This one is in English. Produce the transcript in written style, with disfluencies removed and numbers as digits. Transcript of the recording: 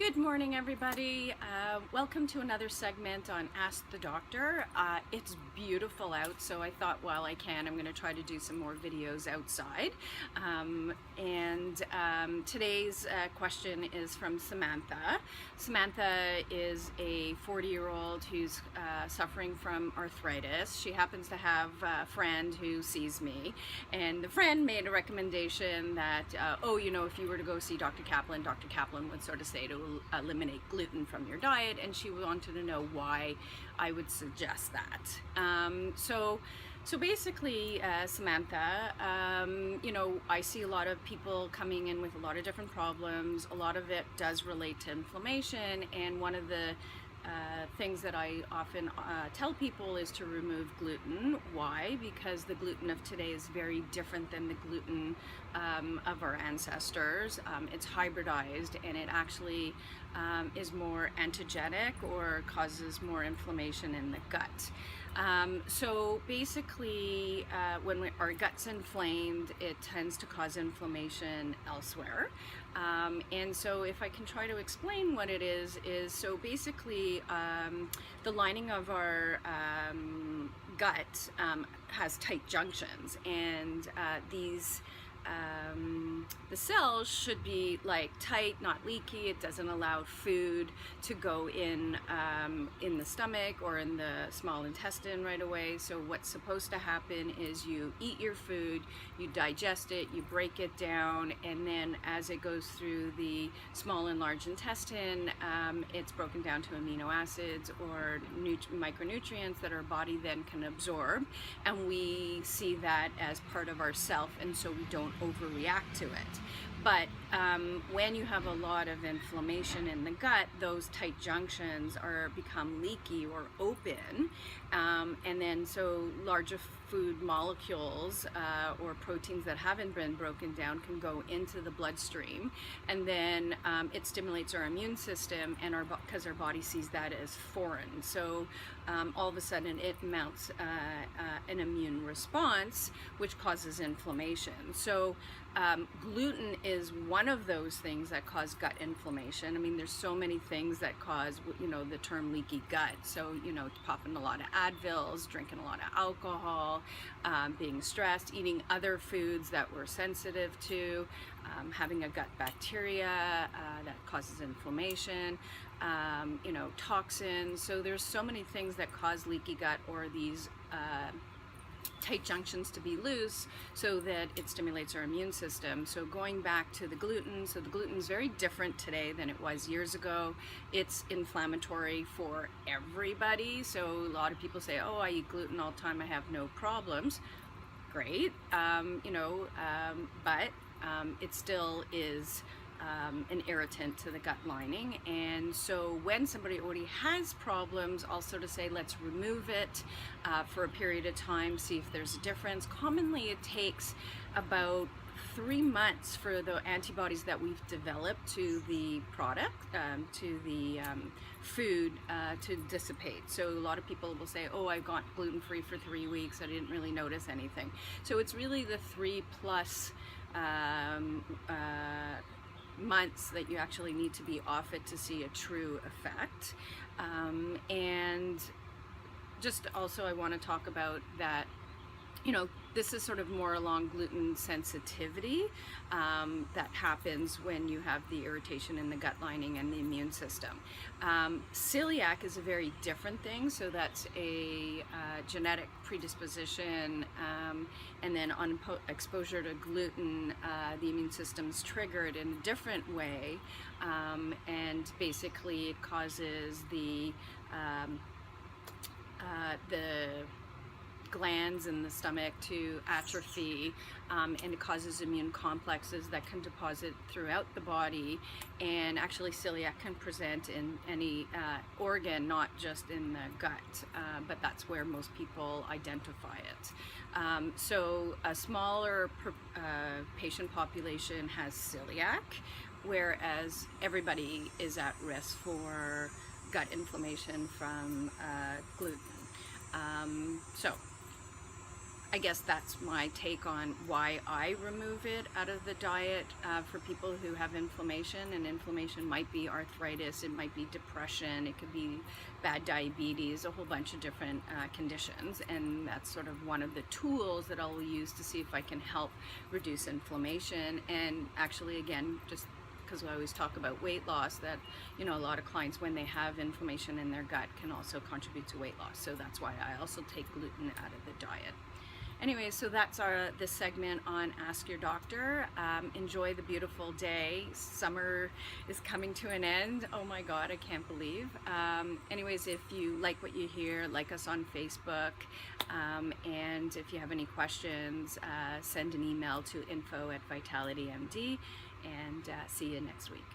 Good morning, everybody. Welcome to another segment on Ask the Doctor. It's beautiful out, so I thought while I can, I'm going to try to do some more videos outside. Today's question is from Samantha. Samantha is a 40-year-old who's suffering from arthritis. She happens to have a friend who sees me, and the friend made a recommendation that, if you were to go see Dr. Kaplan would sort of say to eliminate gluten from your diet, and she wanted to know why I would suggest that. So basically, Samantha, I see a lot of people coming in with a lot of different problems. A lot of it does relate to inflammation, and one of the things that I often tell people is to remove gluten. Why? Because the gluten of today is very different than the gluten of our ancestors. It's hybridized, and it actually is more antigenic or causes more inflammation in the gut. So basically, when our gut's inflamed, it tends to cause inflammation elsewhere. And so if I can try to explain what it is so basically the lining of our gut has tight junctions, and the cells should be like tight, not leaky. It doesn't allow food to go in the stomach or in the small intestine right away. So what's supposed to happen is you eat your food, you digest it, you break it down, and then as it goes through the small and large intestine, it's broken down to amino acids or micronutrients that our body then can absorb, and we see that as part of ourself, and so we don't overreact to it. But when you have a lot of inflammation in the gut, those tight junctions become leaky or open, and then so larger food molecules or proteins that haven't been broken down can go into the bloodstream, and then it stimulates our immune system, and because our body sees that as foreign, so all of a sudden it mounts an immune response, which causes inflammation. So gluten is one of those things that cause gut inflammation. I mean, there's so many things that cause, the term leaky gut. So, popping a lot of Advils, drinking a lot of alcohol, being stressed, eating other foods that we're sensitive to, having a gut bacteria that causes inflammation, toxins. So there's so many things that cause leaky gut or these tight junctions to be loose, so that it stimulates our immune system. So going back to the gluten, so the gluten is very different today than it was years ago. It's inflammatory for everybody. So a lot of people say, oh, I eat gluten all the time, I have no problems. Great, but it still is an irritant to the gut lining, and so when somebody already has problems, I'll sort of say let's remove it for a period of time, see if there's a difference. Commonly it takes about 3 months for the antibodies that we've developed to the product, to the food, to dissipate. So a lot of people will say, oh, I've got gluten-free for 3 weeks, I didn't really notice anything. So it's really the 3+ months that you actually need to be off it to see a true effect. And just also I want to talk about that, this is sort of more along gluten sensitivity that happens when you have the irritation in the gut lining and the immune system. Celiac is a very different thing, so that's a genetic predisposition, and then on exposure to gluten, the immune system's triggered in a different way, and basically it causes the glands in the stomach to atrophy, and it causes immune complexes that can deposit throughout the body, and actually celiac can present in any organ, not just in the gut, but that's where most people identify it. So a smaller patient population has celiac, whereas everybody is at risk for gut inflammation from gluten. So I guess that's my take on why I remove it out of the diet for people who have inflammation. And inflammation might be arthritis, it might be depression, it could be bad diabetes, a whole bunch of different conditions. And that's sort of one of the tools that I'll use to see if I can help reduce inflammation. And actually, again, just because we always talk about weight loss, that, you know, a lot of clients, when they have inflammation in their gut, can also contribute to weight loss. So that's why I also take gluten out of the diet. Anyway, so that's this segment on Ask Your Doctor. Enjoy the beautiful day. Summer is coming to an end. Oh my God, I can't believe. Anyways, if you like what you hear, like us on Facebook. And if you have any questions, send an email to info@vitalitymd, and see you next week.